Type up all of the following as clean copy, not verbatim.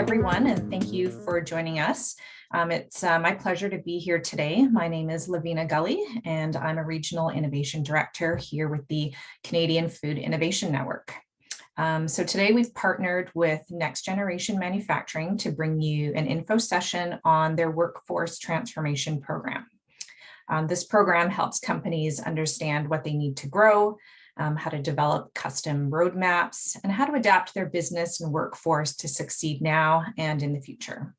everyone, and thank you for joining us. It's my pleasure to be here today. My name is Lavina Gully, and I'm a Regional Innovation Director here with the Canadian Food Innovation Network. So today we've partnered with Next Generation Manufacturing to bring you an info session on their workforce transformation program. This program helps companies understand what they need to grow, how to develop custom roadmaps, and how to adapt their business and workforce to succeed now and in the future.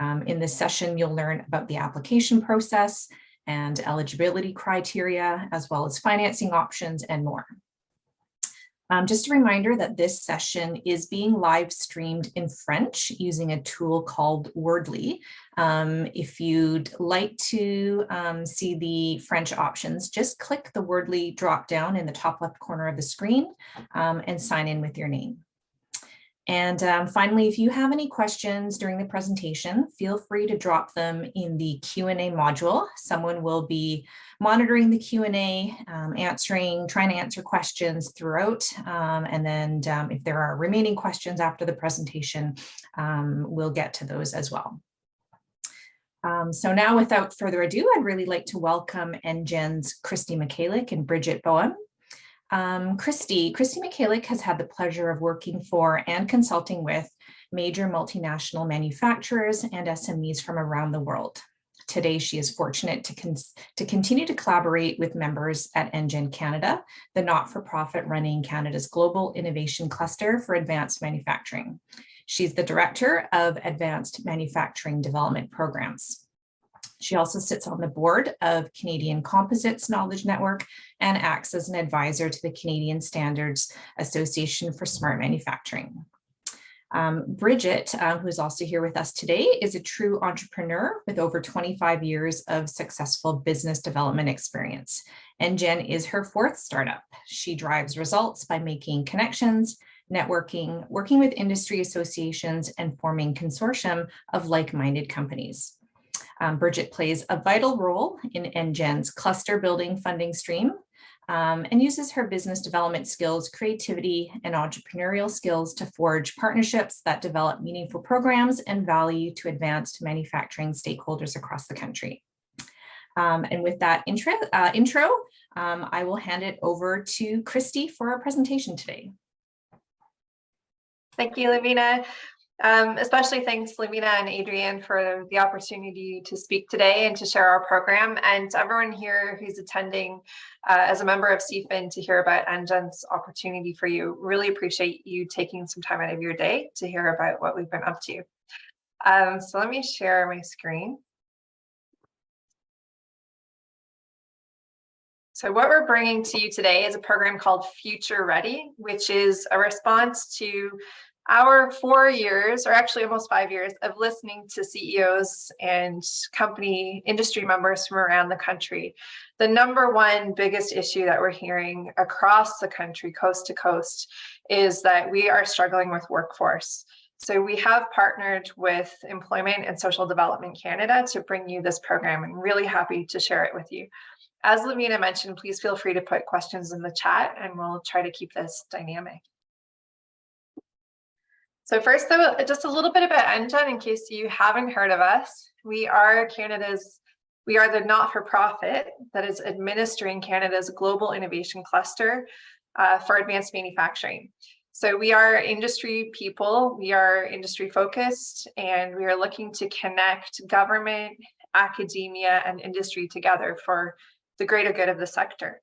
In this session, you'll learn about the application process and eligibility criteria, as well as financing options and more. Just a reminder that this session is being live streamed in French using a tool called Wordly. If you'd like to see the French options, just click the Wordly drop down in the top left corner of the screen and sign in with your name. And finally, if you have any questions during the presentation, feel free to drop them in the Q&A module. Someone will be monitoring the Q&A, trying to answer questions throughout. And then if there are remaining questions after the presentation, we'll get to those as well. So now, without further ado, I'd really like to welcome NGen's Christy Michalik and Bridget Boehm. Christy Michalik has had the pleasure of working for and consulting with major multinational manufacturers and SMEs from around the world. Today, she is fortunate to continue to collaborate with members at NGen Canada, the not-for-profit running Canada's Global Innovation Cluster for Advanced Manufacturing. She's the Director of Advanced Manufacturing Development Programs. She also sits on the board of Canadian Composites Knowledge Network and acts as an advisor to the Canadian Standards Association for Smart Manufacturing. Bridget, who's also here with us today, is a true entrepreneur with over 25 years of successful business development experience. NGen is her fourth startup. She drives results by making connections, networking, working with industry associations, and forming consortium of like-minded companies. Bridget plays a vital role in NGen's cluster building funding stream and uses her business development skills, creativity, and entrepreneurial skills to forge partnerships that develop meaningful programs and value to advanced manufacturing stakeholders across the country. And with that intro, I will hand it over to Christy for our presentation today. Thank you, Lavina. Especially thanks, Lavina and Adrienne, for the opportunity to speak today and to share our program, and to everyone here who's attending as a member of CFIN to hear about NGen's opportunity for you. Really appreciate you taking some time out of your day to hear about what we've been up to. So let me share my screen. So what we're bringing to you today is a program called Future Ready, which is a response to our 4 years, or actually almost 5 years, of listening to CEOs and company industry members from around the country. The number one biggest issue that we're hearing across the country, coast to coast, is that we are struggling with workforce. So we have partnered with Employment and Social Development Canada to bring you this program, and really happy to share it with you. As Lavina mentioned, please feel free to put questions in the chat, and we'll try to keep this dynamic. So first, though, just a little bit about NGen in case you haven't heard of us. We are the not-for-profit that is administering Canada's Global Innovation Cluster for advanced manufacturing. So we are industry people, we are industry focused, and we are looking to connect government, academia, and industry together for the greater good of the sector.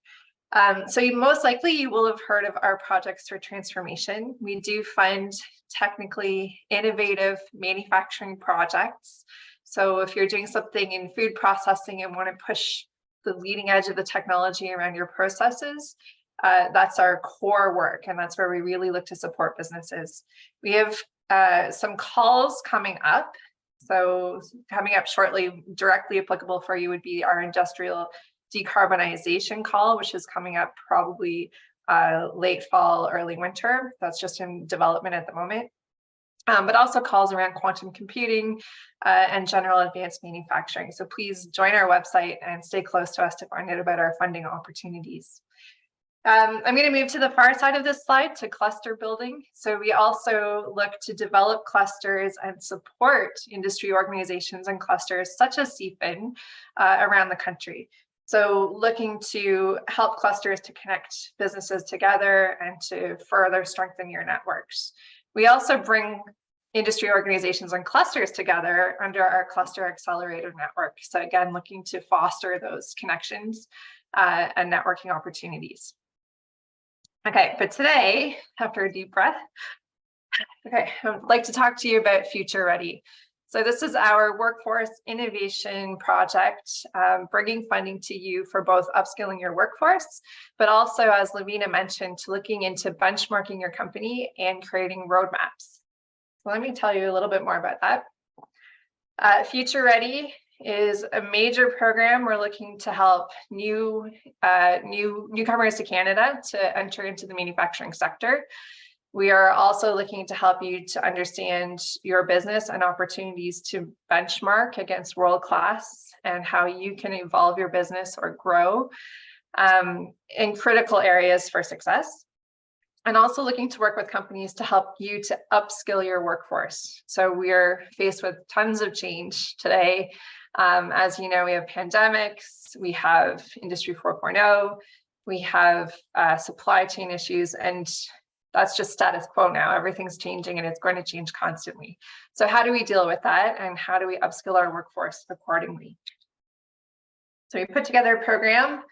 So most likely you will have heard of our projects for transformation. We do fund technically innovative manufacturing projects. So if you're doing something in food processing and want to push the leading edge of the technology around your processes, that's our core work, and that's where we really look to support businesses. We have some calls coming up. So coming up shortly, directly applicable for you would be our industrial decarbonization call, which is coming up probably late fall, early winter. That's just in development at the moment. But also calls around quantum computing and general advanced manufacturing. So please join our website and stay close to us to find out about our funding opportunities. I'm going to move to the far side of this slide to cluster building. So we also look to develop clusters and support industry organizations and clusters such as CFIN around the country. So looking to help clusters to connect businesses together and to further strengthen your networks. We also bring industry organizations and clusters together under our cluster accelerator network. So again, looking to foster those connections and networking opportunities. Okay, but today, after a deep breath, okay, I'd like to talk to you about Future Ready. So this is our workforce innovation project, bringing funding to you for both upskilling your workforce, but also, as Lavina mentioned, to looking into benchmarking your company and creating roadmaps. So let me tell you a little bit more about that. Future Ready is a major program. We're looking to help newcomers to Canada to enter into the manufacturing sector. We are also looking to help you to understand your business and opportunities to benchmark against world class and how you can evolve your business or grow in critical areas for success. And also looking to work with companies to help you to upskill your workforce. So we are faced with tons of change today. As you know, we have pandemics, we have Industry 4.0, we have supply chain issues, and that's just status quo now. Everything's changing and it's going to change constantly. So how do we deal with that, and how do we upskill our workforce accordingly? So we put together a program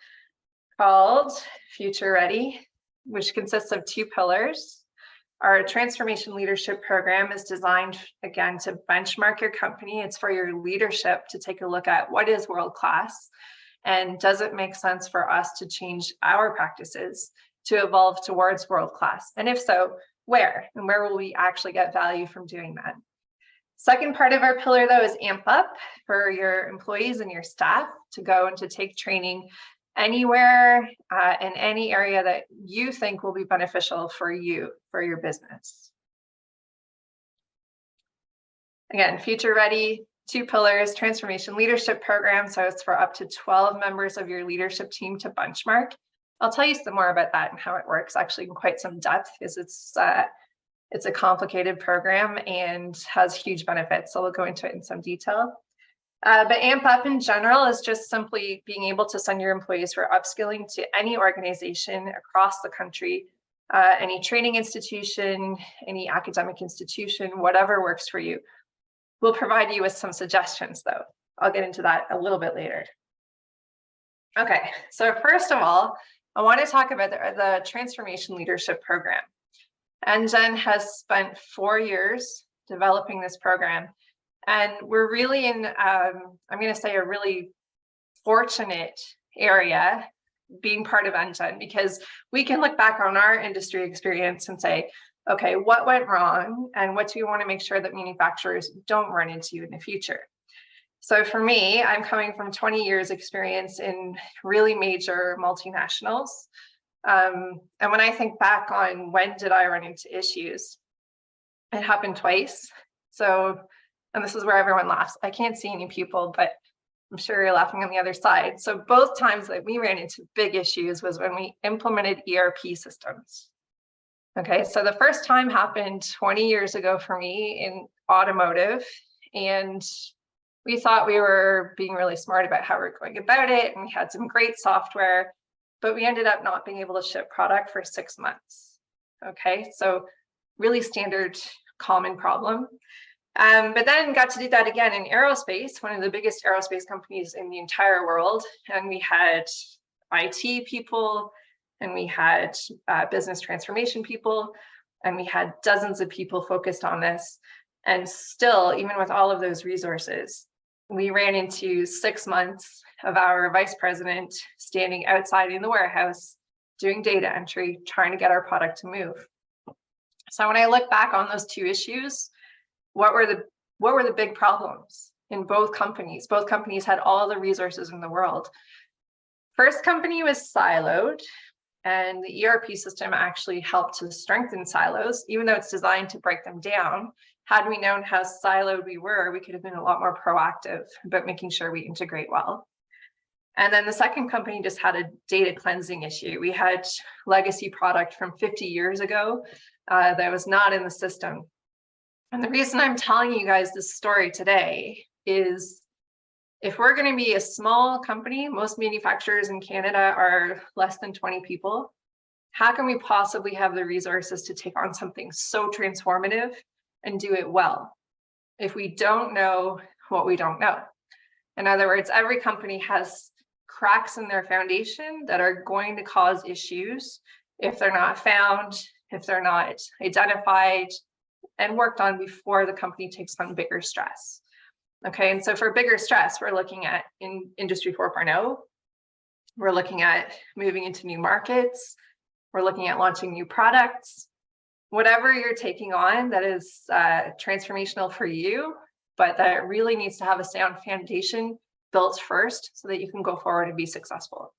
called Future Ready, which consists of 2 pillars. Our transformation leadership program is designed, again, to benchmark your company. It's for your leadership to take a look at what is world-class, and does it make sense for us to change our practices to evolve towards world-class? And if so, where? And where will we actually get value from doing that? Second part of our pillar, though, is amp up for your employees and your staff to go and to take training anywhere in any area that you think will be beneficial for you, for your business. Again, Future Ready, 2 pillars, transformation leadership program. So it's for up to 12 members of your leadership team to benchmark. I'll tell you some more about that and how it works actually in quite some depth, because it's a complicated program and has huge benefits. So we'll go into it in some detail. But amp up in general is just simply being able to send your employees for upskilling to any organization across the country, any training institution, any academic institution, whatever works for you. We'll provide you with some suggestions, though. I'll get into that a little bit later. Okay, so first of all, I want to talk about the Transformation Leadership Program. NGen has spent 4 years developing this program. And we're really in, I'm going to say, a really fortunate area being part of NGen, because we can look back on our industry experience and say, okay, what went wrong and what do we want to make sure that manufacturers don't run into in the future? So for me, I'm coming from 20 years experience in really major multinationals. And when I think back on when did I run into issues, it happened twice. So, and this is where everyone laughs. I can't see any people, but I'm sure you're laughing on the other side. So both times that we ran into big issues was when we implemented ERP systems. Okay, so the first time happened 20 years ago for me in automotive, and we thought we were being really smart about how we're going about it, and we had some great software, but we ended up not being able to ship product for 6 months. Okay, so really standard, common problem. But then got to do that again in aerospace, one of the biggest aerospace companies in the entire world. And we had IT people, and we had business transformation people, and we had dozens of people focused on this. And still, even with all of those resources, we ran into 6 months of our vice president standing outside in the warehouse, doing data entry, trying to get our product to move. So when I look back on those 2 issues, what were the big problems in both companies? Both companies had all the resources in the world. First company was siloed, and the ERP system actually helped to strengthen silos, even though it's designed to break them down. Had we known how siloed we were, we could have been a lot more proactive about making sure we integrate well. And then the second company just had a data cleansing issue. We had legacy product from 50 years ago that was not in the system. And the reason I'm telling you guys this story today is if we're going to be a small company, most manufacturers in Canada are less than 20 people. How can we possibly have the resources to take on something so transformative and do it well if we don't know what we don't know? In other words, every company has cracks in their foundation that are going to cause issues if they're not found, if they're not identified and worked on before the company takes on bigger stress. Okay, and so for bigger stress, we're looking at in Industry 4.0, we're looking at moving into new markets, we're looking at launching new products, whatever you're taking on that is transformational for you, but that really needs to have a sound foundation built first so that you can go forward and be successful.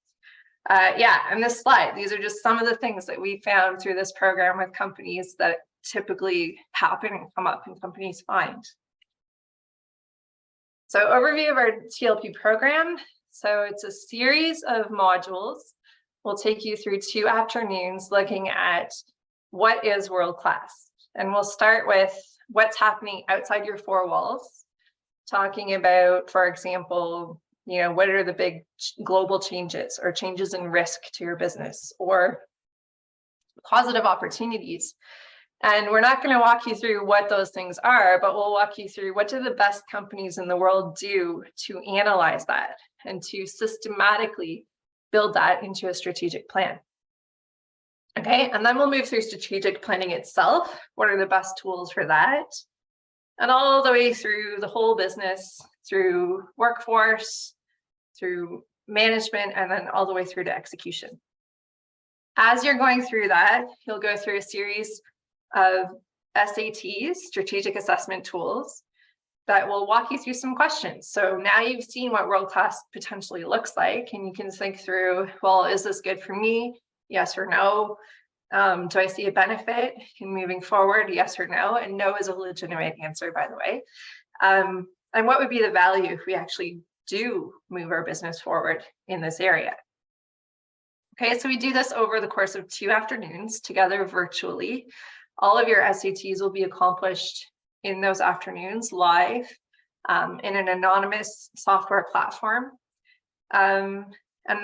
And this slide, these are just some of the things that we found through this program with companies that typically happen and come up and companies find. So overview of our TLP program. So it's a series of modules. We'll take you through 2 afternoons looking at what is world-class. And we'll start with what's happening outside your 4 walls, talking about, for example, what are the big global changes or changes in risk to your business or positive opportunities. And we're not going to walk you through what those things are, but we'll walk you through what do the best companies in the world do to analyze that and to systematically build that into a strategic plan. Okay, and then we'll move through strategic planning itself. What are the best tools for that? And all the way through the whole business, through workforce, through management, and then all the way through to execution. As you're going through that, you'll go through a series of SATs, strategic assessment tools, that will walk you through some questions. So now you've seen what world-class potentially looks like, and you can think through, well, is this good for me? Yes or no? Do I see a benefit in moving forward? Yes or no? And no is a legitimate answer, by the way. And what would be the value if we actually do move our business forward in this area? Okay, so we do this over the course of 2 afternoons together virtually. All of your SATs will be accomplished in those afternoons live in an anonymous software platform. And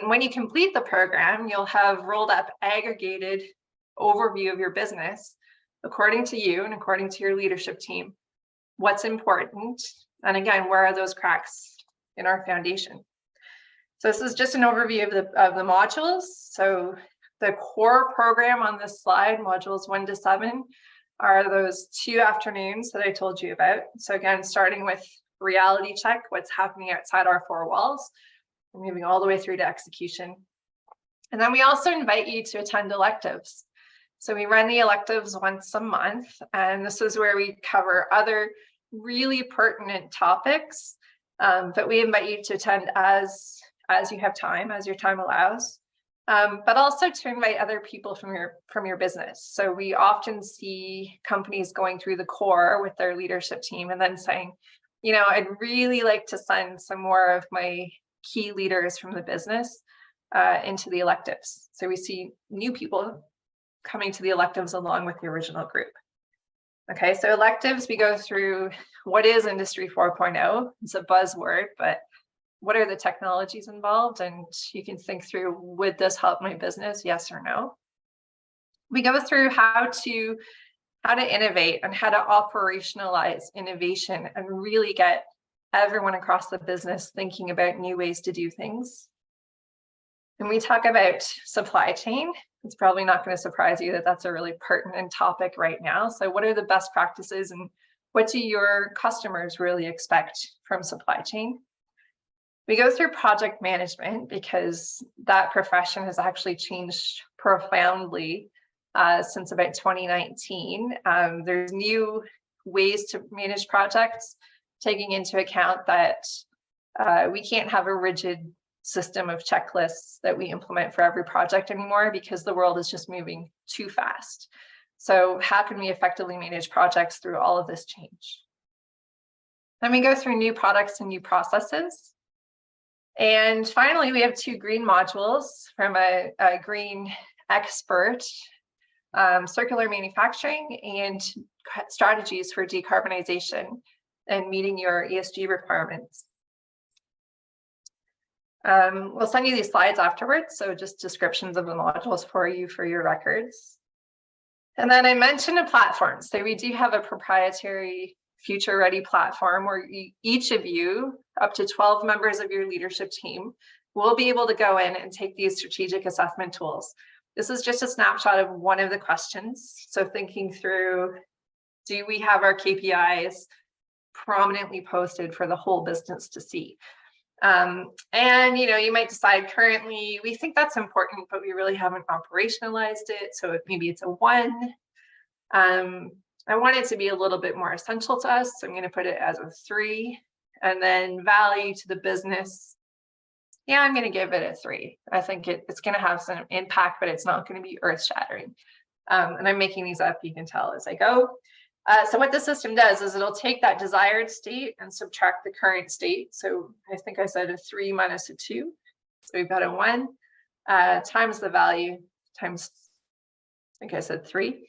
when you complete the program, you'll have rolled up aggregated overview of your business according to you and according to your leadership team. What's important? And again, where are those cracks in our foundation? So this is just an overview of the modules. So the core program on this slide, modules 1 to 7, are those 2 afternoons that I told you about. So again, starting with reality check, what's happening outside our 4 walls, we're moving all the way through to execution. And then we also invite you to attend electives. So we run the electives once a month, and this is where we cover other really pertinent topics that we invite you to attend as you have time, as your time allows. But also to invite other people from your business. So we often see companies going through the core with their leadership team and then saying, I'd really like to send some more of my key leaders from the business into the electives. So we see new people coming to the electives along with the original group. Okay, so electives, we go through what is Industry 4.0. It's a buzzword, but what are the technologies involved? And you can think through, would this help my business? Yes or no. We go through how to innovate and how to operationalize innovation and really get everyone across the business thinking about new ways to do things. And we talk about supply chain. It's probably not going to surprise you that that's a really pertinent topic right now. So what are the best practices and what do your customers really expect from supply chain? We go through project management because that profession has actually changed profoundly since about 2019. There's new ways to manage projects, taking into account that we can't have a rigid system of checklists that we implement for every project anymore because the world is just moving too fast. So how can we effectively manage projects through all of this change? Then we go through new products and new processes. And finally, we have 2 green modules from a green expert, circular manufacturing and strategies for decarbonization and meeting your ESG requirements. We'll send you these slides afterwards, so just descriptions of the modules for your records. And then I mentioned a platform. So we do have a proprietary future ready platform where each of you, up to 12 members of your leadership team, will be able to go in and take these strategic assessment tools. This is just a snapshot of one of the questions. So thinking through, do we have our KPIs prominently posted for the whole business to see? And you might decide currently we think that's important, but we really haven't operationalized it. So maybe it's a 1. I want it to be a little bit more essential to us, so I'm going to put it as a 3. And then value to the business, yeah, I'm going to give it a 3. I think it's going to have some impact, but it's not going to be earth-shattering. And I'm making these up, you can tell as I go. So what the system does is it'll take that desired state and subtract the current state. So I think I said a 3 minus a 2. So we've got a 1 times the value times, I think I said 3.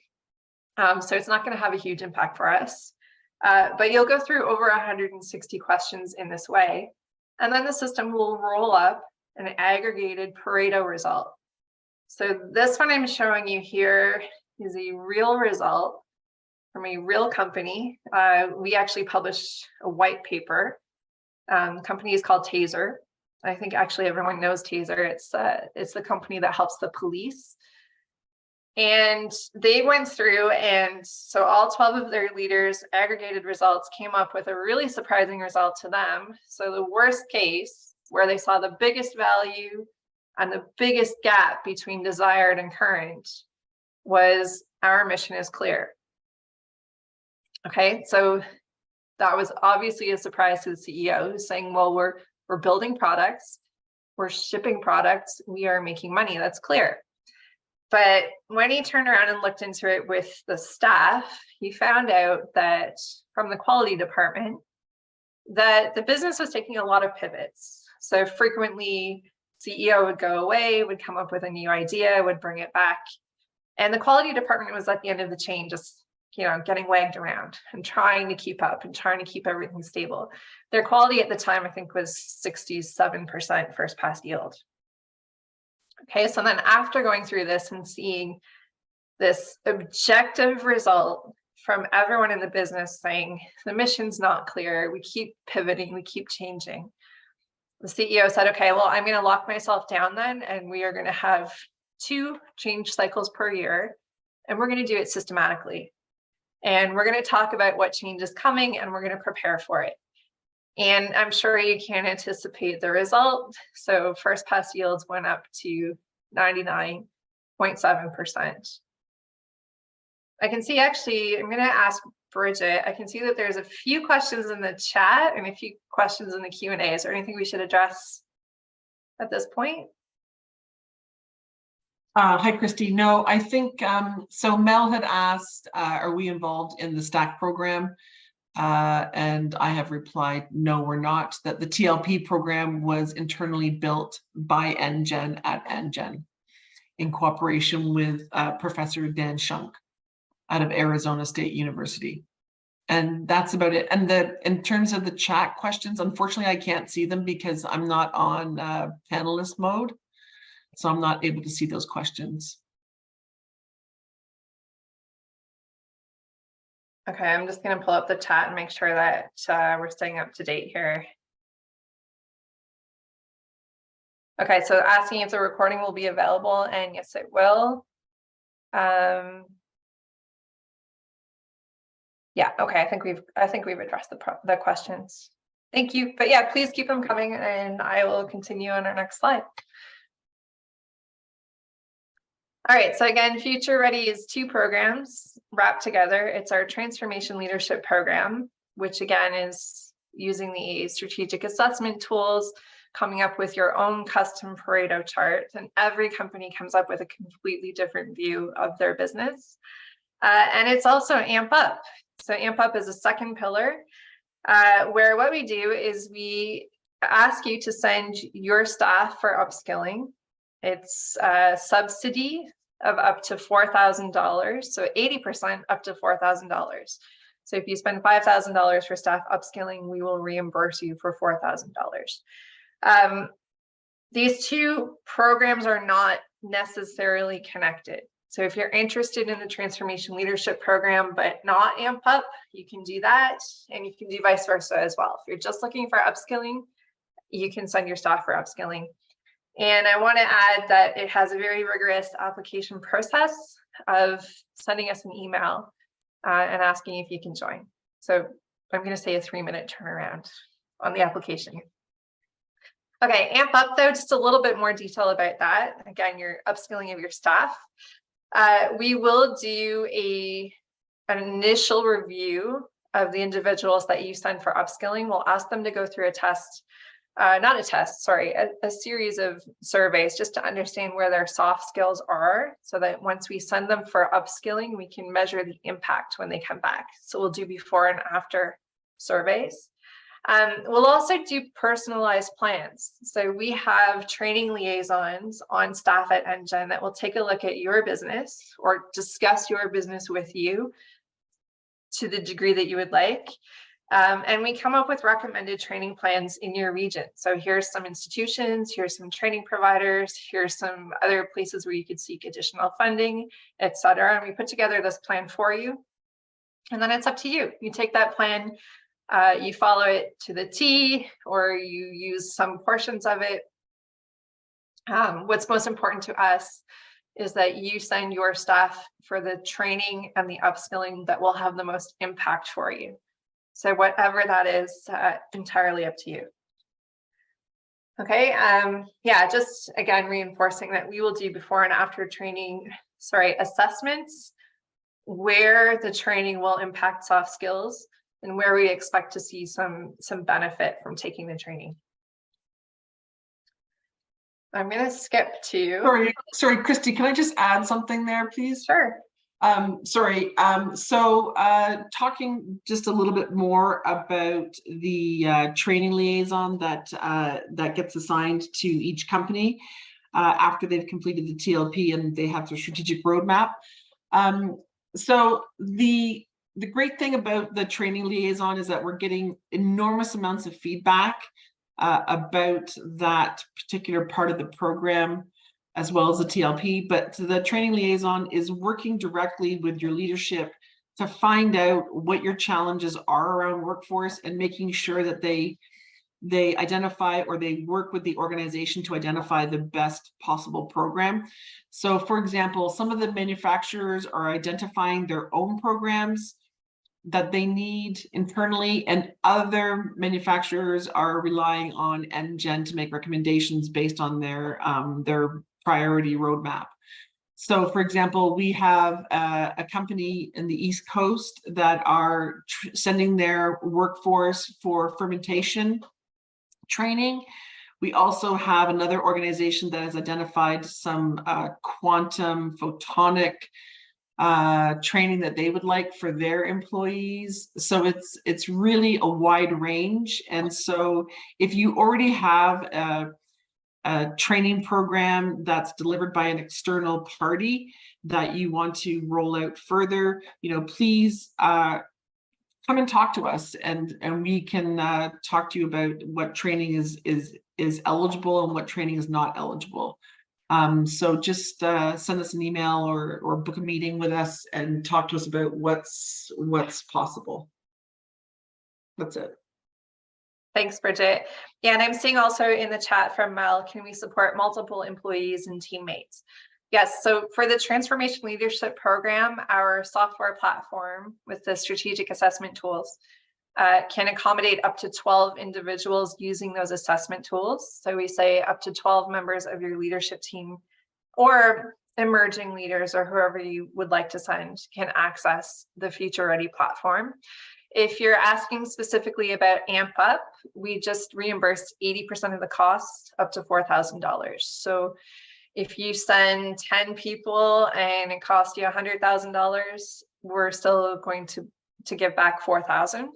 So it's not going to have a huge impact for us. But you'll go through over 160 questions in this way. And then the system will roll up an aggregated Pareto result. So this one I'm showing you here is a real result from a real company. We actually published a white paper. Company is called Taser. I think actually everyone knows Taser. It's the company that helps the police. And they went through, and so all 12 of their leaders' aggregated results came up with a really surprising result to them. So the worst case, where they saw the biggest value and the biggest gap between desired and current, was our mission is clear. Okay, so that was obviously a surprise to the CEO, who's saying, well, we're building products, we're shipping products, we are making money, that's clear. But when he turned around and looked into it with the staff, he found out that from the quality department, that the business was taking a lot of pivots. So frequently, CEO would go away, would come up with a new idea, would bring it back. And the quality department was at the end of the chain, just getting wagged around and trying to keep up and trying to keep everything stable. Their quality at the time, I think, was 67% first pass yield. Okay, so then after going through this and seeing this objective result from everyone in the business saying the mission's not clear, we keep pivoting, we keep changing, the CEO said, okay, well, I'm going to lock myself down then, and we are going to have 2 change cycles per year, and we're going to do it systematically. And we're going to talk about what change is coming, and we're going to prepare for it. And I'm sure you can anticipate the result. So first pass yields went up to 99.7%. I can see, actually, I'm going to ask Bridget, I can see that there's a few questions in the chat and a few questions in the Q&A. Is there anything we should address at this point? Hi, Christy. No, I think, so Mel had asked, are we involved in the STACK program? And I have replied, no, we're not. That the TLP program was internally built by NGen at NGen in cooperation with Professor Dan Shunk out of Arizona State University. And that's about it. And in terms of the chat questions, unfortunately, I can't see them because I'm not on panelist mode. So I'm not able to see those questions. Okay, I'm just going to pull up the chat and make sure that we're staying up to date here. Okay, so asking if the recording will be available, and yes, it will. Yeah, okay, I think we've addressed the questions. Thank you. But yeah, please keep them coming, and I will continue on our next slide. All right, so again, Future Ready is 2 programs wrapped together. It's our Transformation Leadership Program, which again is using the strategic assessment tools, coming up with your own custom Pareto chart, and every company comes up with a completely different view of their business. And it's also AMP Up. So AMP Up is a second pillar, where what we do is we ask you to send your staff for upskilling. It's a subsidy of up to $4,000, so 80% up to $4,000. So if you spend $5,000 for staff upskilling, we will reimburse you for $4,000. These two programs are not necessarily connected. So if you're interested in the Transformation Leadership Program, but not AMP Up, you can do that, and you can do vice versa as well. If you're just looking for upskilling, you can send your staff for upskilling. And I want to add that it has a very rigorous application process of sending us an email and asking if you can join. So I'm going to say a 3-minute turnaround on the application. Okay, AMP Up though, just a little bit more detail about that. Again, your upskilling of your staff. We will do an initial review of the individuals that you send for upskilling. We'll ask them to go through a test, not a test, sorry, a series of surveys just to understand where their soft skills are, so that once we send them for upskilling, we can measure the impact when they come back. So we'll do before and after surveys. We'll also do personalized plans. So we have training liaisons on staff at NGen that will take a look at your business or discuss your business with you to the degree that you would like. And we come up with recommended training plans in your region. So here's some institutions, here's some training providers, here's some other places where you could seek additional funding, etc. And we put together this plan for you. And then it's up to you. You take that plan, you follow it to the T, or you use some portions of it. What's most important to us is that you send your staff for the training and the upskilling that will have the most impact for you. So whatever that is, entirely up to you. Okay, yeah, just again, reinforcing that we will do before and after training, assessments where the training will impact soft skills and where we expect to see some benefit from taking the training. I'm going to skip to. Sorry, Christy, can I just add something there, please? Sure. Talking just a little bit more about the training liaison that gets assigned to each company after they've completed the TLP and they have their strategic roadmap. So the great thing about the training liaison is that we're getting enormous amounts of feedback about that particular part of the program, as well as the TLP, but the training liaison is working directly with your leadership to find out what your challenges are around workforce and making sure that they identify or they work with the organization to identify the best possible program. So for example, some of the manufacturers are identifying their own programs that they need internally, and other manufacturers are relying on NGen to make recommendations based on their priority roadmap. So for example, we have a company in the East Coast that are sending their workforce for fermentation training. We also have another organization that has identified some quantum photonic training that they would like for their employees. So it's really a wide range. And so if you already have a training program that's delivered by an external party that you want to roll out further, please come and talk to us, and we can talk to you about what training is eligible and what training is not eligible. So just send us an email or book a meeting with us and talk to us about what's possible. That's it. Thanks, Bridget. Yeah, and I'm seeing also in the chat from Mel, can we support multiple employees and teammates? Yes, so for the Transformation Leadership Program, our software platform with the strategic assessment tools can accommodate up to 12 individuals using those assessment tools. So we say up to 12 members of your leadership team or emerging leaders or whoever you would like to send can access the Future Ready platform. If you're asking specifically about AMP Up, we just reimbursed 80% of the cost up to $4,000. So if you send 10 people and it costs you $100,000, we're still going to give back $4,000.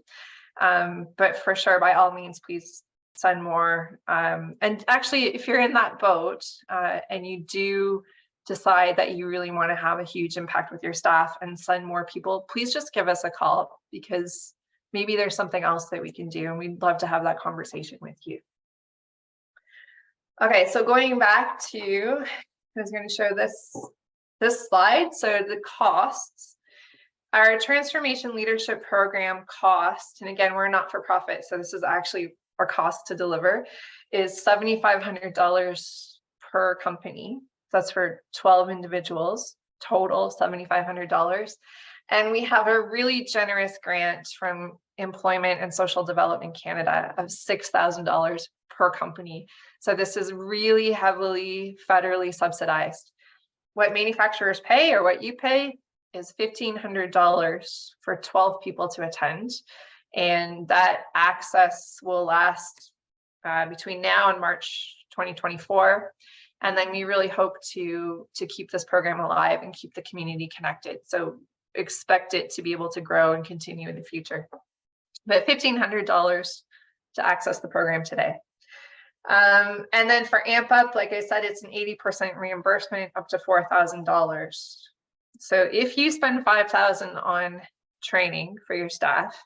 But for sure, by all means, please send more. And actually, if you're in that boat and you do decide that you really want to have a huge impact with your staff and send more people, please just give us a call, because maybe there's something else that we can do, and we'd love to have that conversation with you. Okay, so going back to, I was going to show this slide. So the costs, our transformation leadership program cost, and again, we're not for profit, so this is actually our cost to deliver, is $7,500 per company. That's for 12 individuals, total $7,500. And we have a really generous grant from Employment and Social Development Canada of $6,000 per company. So this is really heavily federally subsidized. What manufacturers pay, or what you pay, is $1,500 for 12 people to attend. And that access will last between now and March 2024. And then we really hope to keep this program alive and keep the community connected. So expect it to be able to grow and continue in the future. But $1,500 to access the program today. And then for AMP Up, like I said, it's an 80% reimbursement up to $4,000. So if you spend $5,000 on training for your staff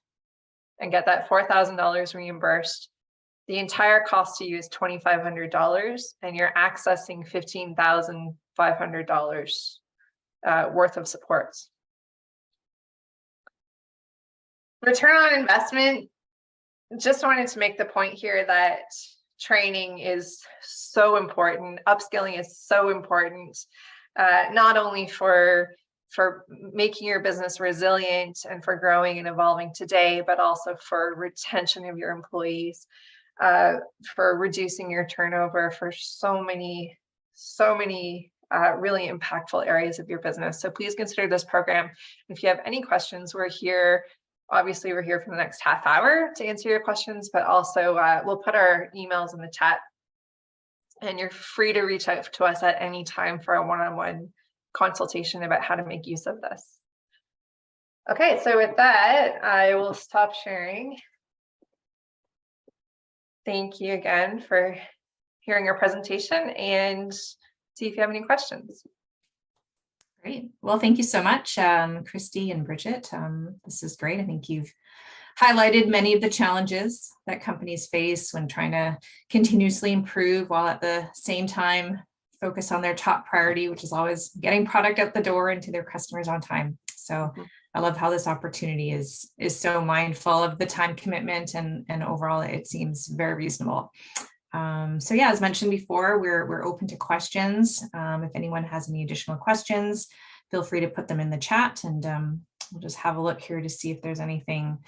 and get that $4,000 reimbursed, the entire cost to you is $2,500, and you're accessing $15,500 worth of supports. Return on investment, just wanted to make the point here that training is so important. Upskilling is so important, not only for making your business resilient and for growing and evolving today, but also for retention of your employees, for reducing your turnover, for so many really impactful areas of your business. So please consider this program. If you have any questions, we're here. Obviously, we're here for the next half hour to answer your questions, but also we'll put our emails in the chat, and you're free to reach out to us at any time for a one-on-one consultation about how to make use of this. Okay, so with that, I will stop sharing. Thank you again for hearing our presentation, and see if you have any questions. Great. Well, thank you so much, Christy and Bridget. This is great. I think you've highlighted many of the challenges that companies face when trying to continuously improve, while at the same time focus on their top priority, which is always getting product out the door and to their customers on time. So I love how this opportunity is so mindful of the time commitment, and overall it seems very reasonable. So yeah, as mentioned before, we're open to questions. If anyone has any additional questions, feel free to put them in the chat, and we'll just have a look here to see if there's anything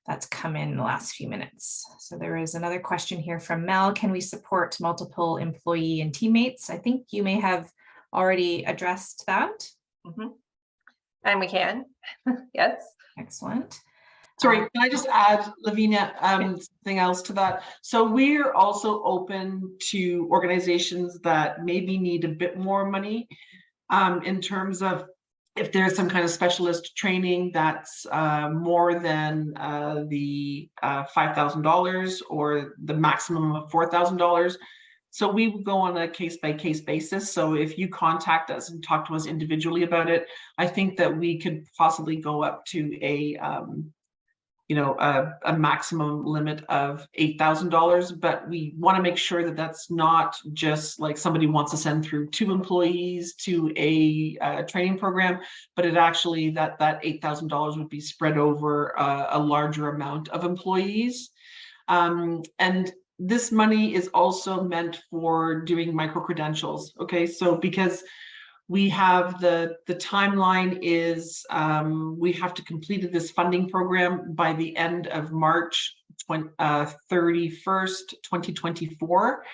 that's come in the last few minutes. So there is another question here from Mel. Can we support multiple employee and teammates? I think you may have already addressed that. And we can, yes. Excellent. Sorry, can I just add, Lavina, something else to that? So we're also open to organizations that maybe need a bit more money in terms of if there's some kind of specialist training that's more than the $5,000 or the maximum of $4,000. So we will go on a case-by-case basis. So if you contact us and talk to us individually about it, I think that we could possibly go up to a maximum limit of $8,000, but we want to make sure that that's not just like somebody wants to send through 2 employees to a training program, but it actually that $8,000 would be spread over a larger amount of employees. And this money is also meant for doing micro-credentials. Okay, so because we have the timeline is we have to complete this funding program by the end of March 31st, 2024.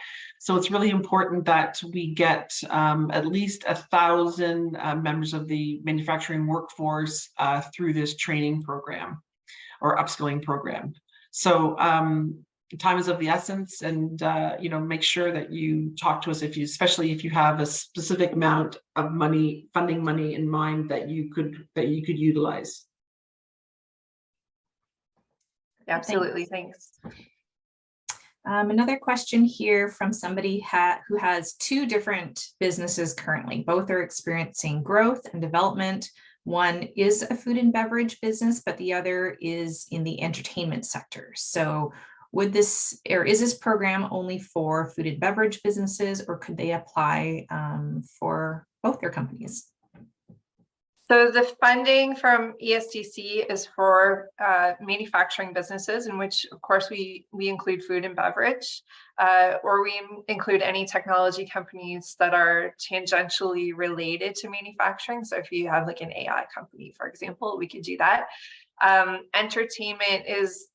So it's really important that we get at least 1,000 members of the manufacturing workforce through this training program or upskilling program. So time is of the essence, and make sure that you talk to us especially if you have a specific amount of money, funding money in mind that you could utilize. Absolutely, thanks. Another question here from somebody who has two different businesses currently. Both are experiencing growth and development. One is a food and beverage business, but the other is in the entertainment sector. So is this program only for food and beverage businesses, or could they apply for both their companies? So the funding from ESDC is for manufacturing businesses, in which, of course, we include food and beverage, or we include any technology companies that are tangentially related to manufacturing. So if you have like an AI company, for example, we could do that. Entertainment is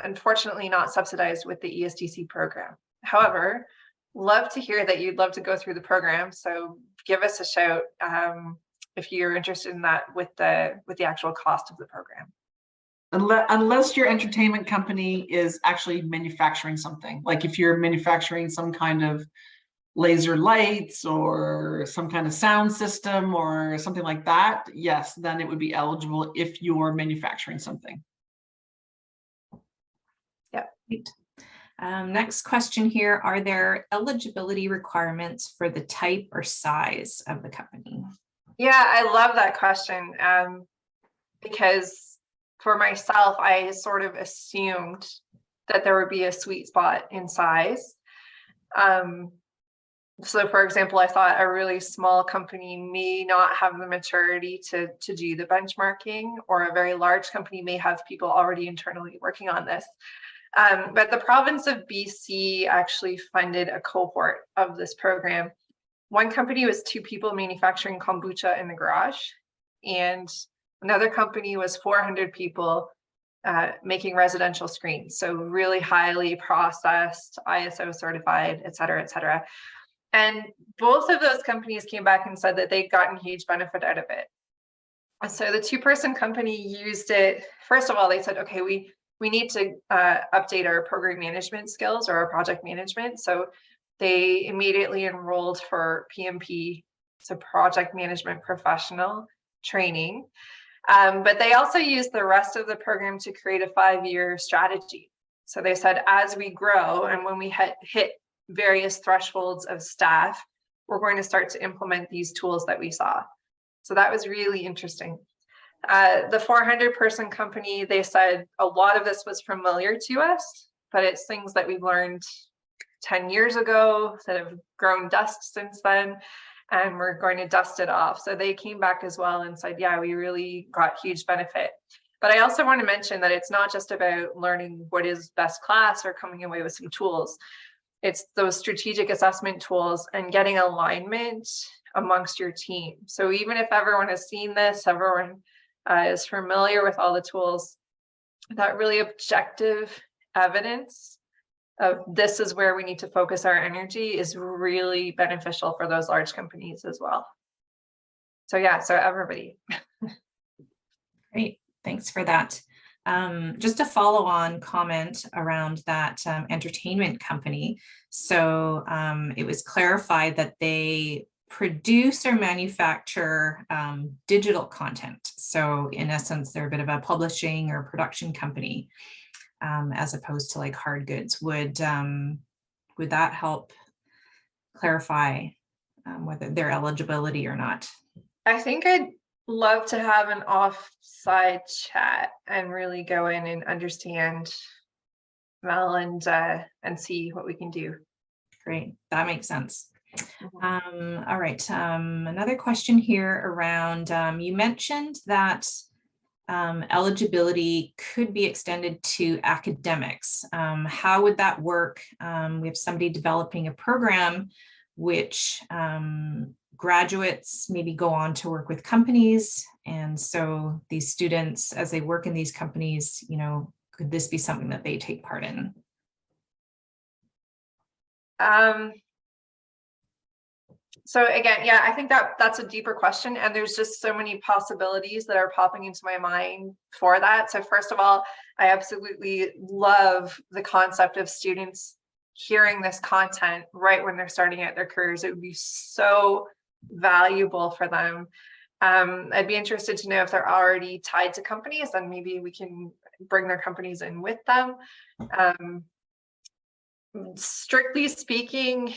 unfortunately not subsidized with the ESDC program. However, love to hear that you'd love to go through the program. So give us a shout if you're interested in that with the actual cost of the program. Unless your entertainment company is actually manufacturing something, like if you're manufacturing some kind of laser lights or some kind of sound system or something like that, yes, then it would be eligible if you're manufacturing something. Yeah. Next question here, are there eligibility requirements for the type or size of the company? Yeah, I love that question because for myself, I sort of assumed that there would be a sweet spot in size. So for example, I thought a really small company may not have the maturity to do the benchmarking, or a very large company may have people already internally working on this. But the province of BC actually funded a cohort of this program. One company was 2 people manufacturing kombucha in the garage, and another company was 400 people making residential screens. So really highly processed, ISO certified, et cetera, et cetera. And both of those companies came back and said that they'd gotten huge benefit out of it. So the 2-person company used it. First of all, they said, okay, we need to update our program management skills or our project management. So they immediately enrolled for PMP, so project management professional training. But they also used the rest of the program to create a 5-year strategy. So they said, as we grow and when we hit various thresholds of staff, we're going to start to implement these tools that we saw. So that was really interesting. The 400-person company, they said a lot of this was familiar to us, but it's things that we've learned 10 years ago that have grown dust since then, and we're going to dust it off. So they came back as well and said, yeah, we really got huge benefit. But I also want to mention that it's not just about learning what is best class or coming away with some tools. It's those strategic assessment tools and getting alignment amongst your team. So even if everyone has seen this, everyone is familiar with all the tools, that really objective evidence of this is where we need to focus our energy is really beneficial for those large companies as well. So yeah, so everybody. Great, thanks for that. Just a follow-on comment around that entertainment company. So it was clarified that they produce or manufacture digital content. So in essence, they're a bit of a publishing or production company, as opposed to like hard goods. Would that help clarify whether their eligibility or not? I think I'd love to have an offside chat and really go in and understand Mel and see what we can do. Great, that makes sense. All right, another question here around, you mentioned that eligibility could be extended to academics. How would that work? We have somebody developing a program which graduates maybe go on to work with companies. And so these students, as they work in these companies, you know, could this be something that they take part in? So again, yeah, I think that's a deeper question, and there's just so many possibilities that are popping into my mind for that. So first of all, I absolutely love the concept of students hearing this content right when they're starting out their careers. It would be so valuable for them. I'd be interested to know if they're already tied to companies, and maybe we can bring their companies in with them. strictly speaking,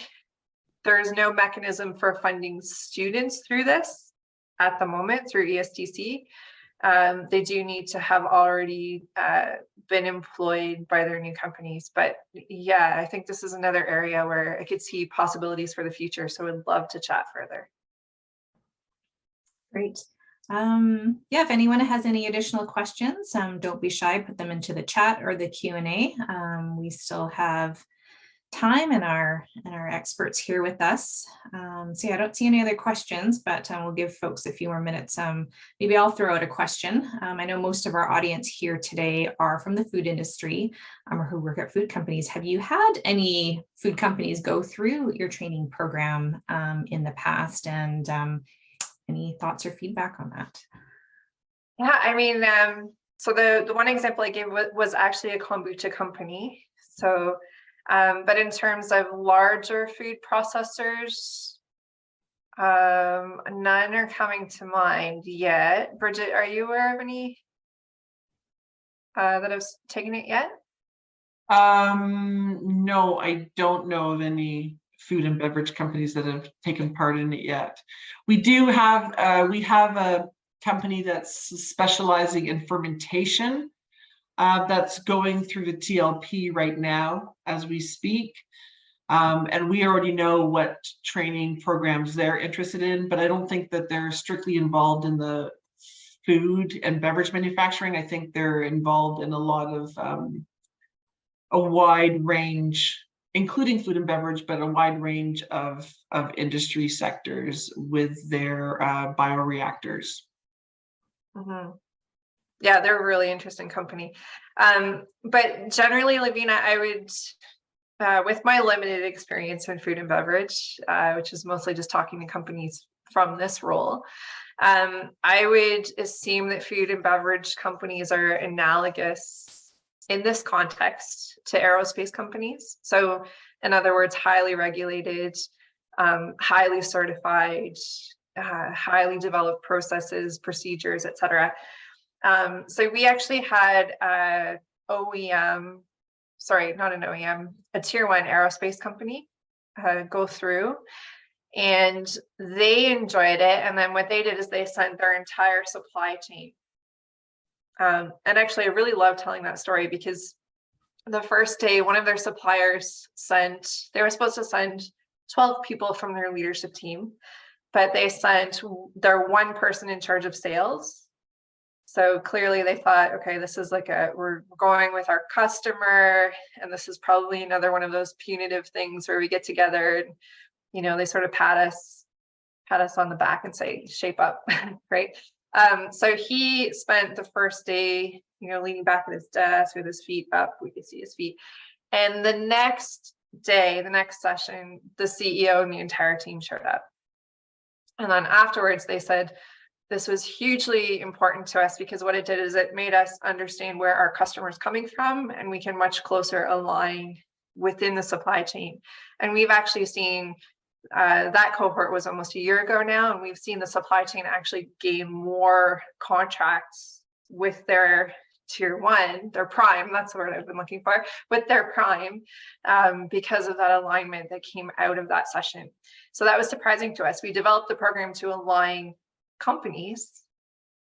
there's no mechanism for funding students through this at the moment through ESTC. They do need to have already been employed by their new companies. But yeah, I think this is another area where I could see possibilities for the future. So I'd love to chat further. Great. Yeah, if anyone has any additional questions, don't be shy, put them into the chat or the Q&A. We still have time and our experts here with us. So yeah, I don't see any other questions, but we'll give folks a few more minutes. Maybe I'll throw out a question. I know most of our audience here today are from the food industry or who work at food companies. Have you had any food companies go through your training program in the past, and any thoughts or feedback on that? Yeah, I mean, so the one example I gave was actually a kombucha company. So, but in terms of larger food processors, none are coming to mind yet. Bridget, are you aware of any that have taken it yet? No, I don't know of any food and beverage companies that have taken part in it yet. We do have, we have a company that's specializing in fermentation that's going through the TLP right now as we speak. And we already know what training programs they're interested in, but I don't think that they're strictly involved in the food and beverage manufacturing. I think they're involved in a lot of a wide range, including food and beverage, but a wide range of industry sectors with their bioreactors. Mm-hmm. Yeah, they're a really interesting company. But generally, Lavina, I would, with my limited experience in food and beverage, which is mostly just talking to companies from this role, I would assume that food and beverage companies are analogous in this context to aerospace companies. So in other words, highly regulated, highly certified, highly developed processes, procedures, et cetera. So we actually had a OEM, sorry, not an OEM, a tier 1 aerospace company go through, and they enjoyed it. And then what they did is they sent their entire supply chain. And actually, I really love telling that story because the first day, one of their suppliers they were supposed to send 12 people from their leadership team, but they sent their one person in charge of sales. So clearly they thought, okay, this is like we're going with our customer, and this is probably another one of those punitive things where we get together and, you know, they sort of pat us on the back and say, shape up, right? So he spent the first day, you know, leaning back at his desk with his feet up. We could see his feet. And the next day, the next session, the CEO and the entire team showed up. And then afterwards, they said, this was hugely important to us because what it did is it made us understand where our customers coming from, and we can much closer align within the supply chain. And we've actually seen that cohort was almost a year ago now, and we've seen the supply chain actually gain more contracts with their tier 1, their prime, that's the word I've been looking for, with their prime, because of that alignment that came out of that session. So that was surprising to us. We developed the program to align companies,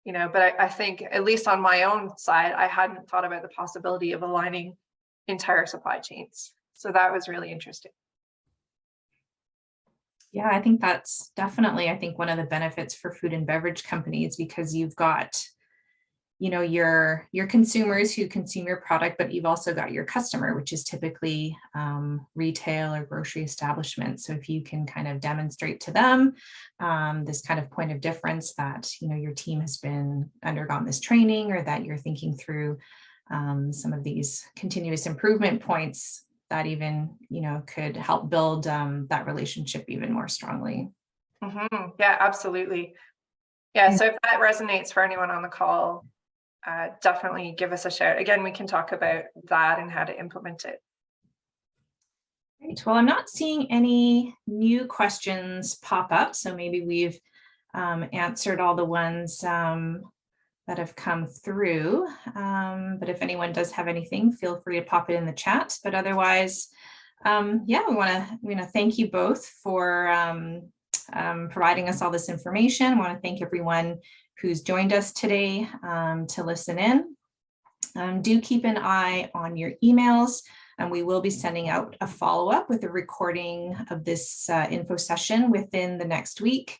you know, but I think, at least on my own side, I hadn't thought about the possibility of aligning entire supply chains. So that was really interesting. Yeah, I think that's definitely, I think, one of the benefits for food and beverage companies, because you've got, you know, your consumers who consume your product, but you've also got your customer, which is typically retail or grocery establishments. So if you can kind of demonstrate to them this kind of point of difference that, you know, your team has undergone this training, or that you're thinking through some of these continuous improvement points, that even, you know, could help build that relationship even more strongly. Mm-hmm. Yeah, absolutely. Yeah, so if that resonates for anyone on the call, definitely give us a shout. Again, we can talk about that and how to implement it. Great. Well, I'm not seeing any new questions pop up, so maybe we've answered all the ones that have come through. But if anyone does have anything, feel free to pop it in the chat. But otherwise, Yeah, we want to thank you both for providing us all this information. I want to thank everyone who's joined us today to listen in. Do keep an eye on your emails, and we will be sending out a follow-up with a recording of this info session within the next week.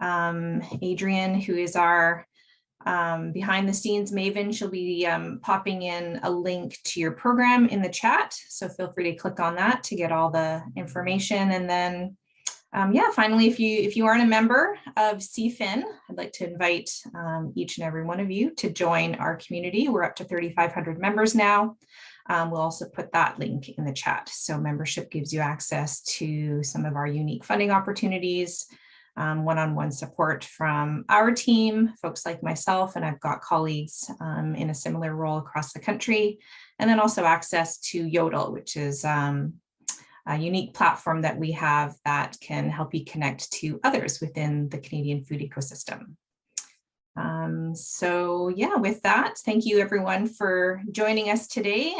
Adrian, who is our behind the scenes maven, she'll be popping in a link to your program in the chat. So feel free to click on that to get all the information. And then, yeah, finally, if you aren't a member of CFIN, I'd like to invite each and every one of you to join our community. We're up to 3,500 members now. We'll also put that link in the chat. So membership gives you access to some of our unique funding opportunities, one-on-one support from our team, folks like myself, and I've got colleagues in a similar role across the country, and then also access to Yodel, which is a unique platform that we have that can help you connect to others within the Canadian food ecosystem. So yeah, with that, thank you everyone for joining us today.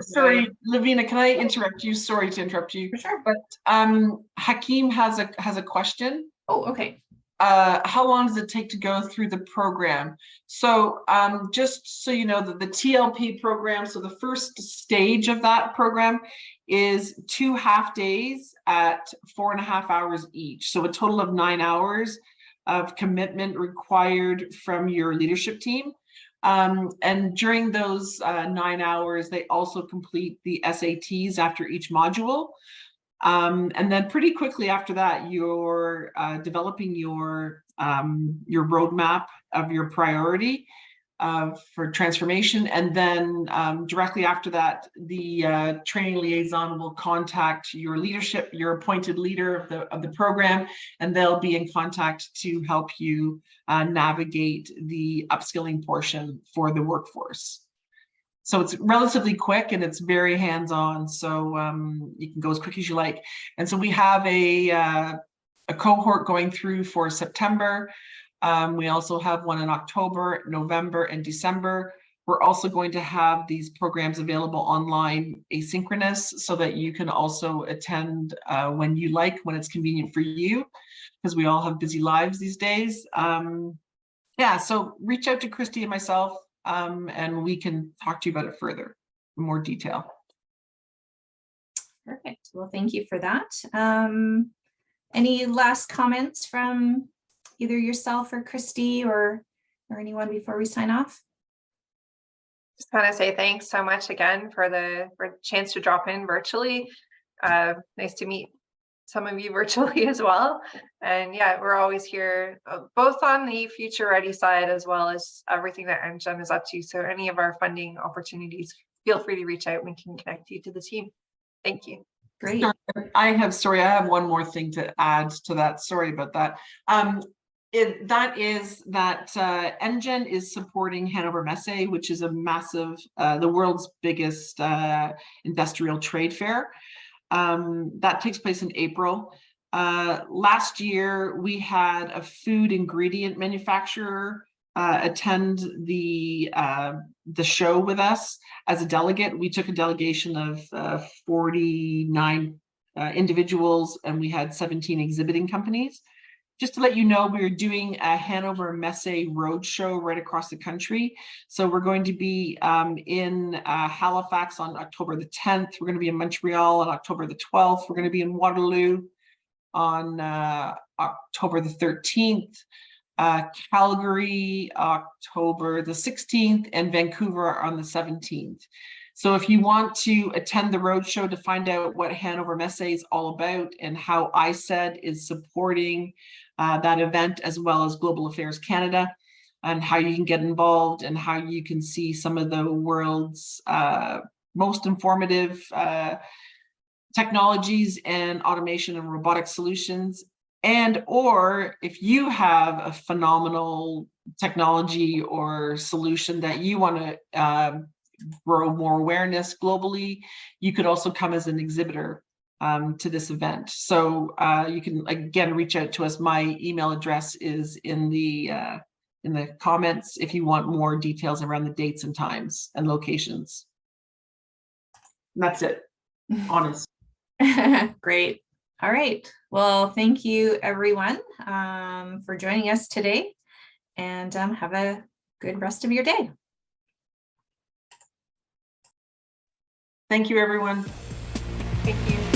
Sorry, Lavina, can I interrupt you? Sorry to interrupt you. For sure. But Hakeem has a question. Oh, okay. How long does it take to go through the program? So just so you know, that the TLP program, so the first stage of that program is 2 half days at 4.5 hours each. So a total of 9 hours of commitment required from your leadership team. And during those 9 hours, they also complete the SATs after each module. And then pretty quickly after that, you're developing your roadmap of your priority for transformation. And then directly after that, the training liaison will contact your leadership, your appointed leader of the program, and they'll be in contact to help you navigate the upskilling portion for the workforce. So it's relatively quick and it's very hands-on. So you can go as quick as you like. And so we have a cohort going through for September. We also have one in October, November, and December. We're also going to have these programs available online asynchronous so that you can also attend when you like, when it's convenient for you, because we all have busy lives these days. Yeah, so reach out to Christy and myself, and we can talk to you about it further in more detail. Perfect. Well, thank you for that. Any last comments from either yourself or Christy or anyone before we sign off? Just want to say thanks so much again for the chance to drop in virtually. Nice to meet some of you virtually as well. And yeah, we're always here, both on the Future Ready side as well as everything that NGen is up to. So any of our funding opportunities, feel free to reach out. We can connect you to the team. Thank you. Great. I have one more thing to add to that. Sorry about that. NGen is supporting Hanover Messe, which is a massive, the world's biggest industrial trade fair. That takes place in April. Last year, we had a food ingredient manufacturer attend the show with us as a delegate. We took a delegation of 49 individuals, and we had 17 exhibiting companies. Just to let you know, we're doing a Hanover Messe roadshow right across the country. So we're going to be in Halifax on October the 10th. We're going to be in Montreal on October the 12th. We're going to be in Waterloo on October the 13th, Calgary October the 16th, and Vancouver on the 17th. So if you want to attend the roadshow to find out what Hanover Messe is all about and how ISED is supporting that event, as well as Global Affairs Canada, and how you can get involved and how you can see some of the world's most informative technologies and automation and robotic solutions, and or if you have a phenomenal technology or solution that you want to grow more awareness globally, you could also come as an exhibitor to this event. So you can again reach out to us. My email address is in the comments if you want more details around the dates and times and locations. And that's it. honest. Great. All right. Well, thank you everyone for joining us today, and have a good rest of your day. Thank you, everyone. Thank you.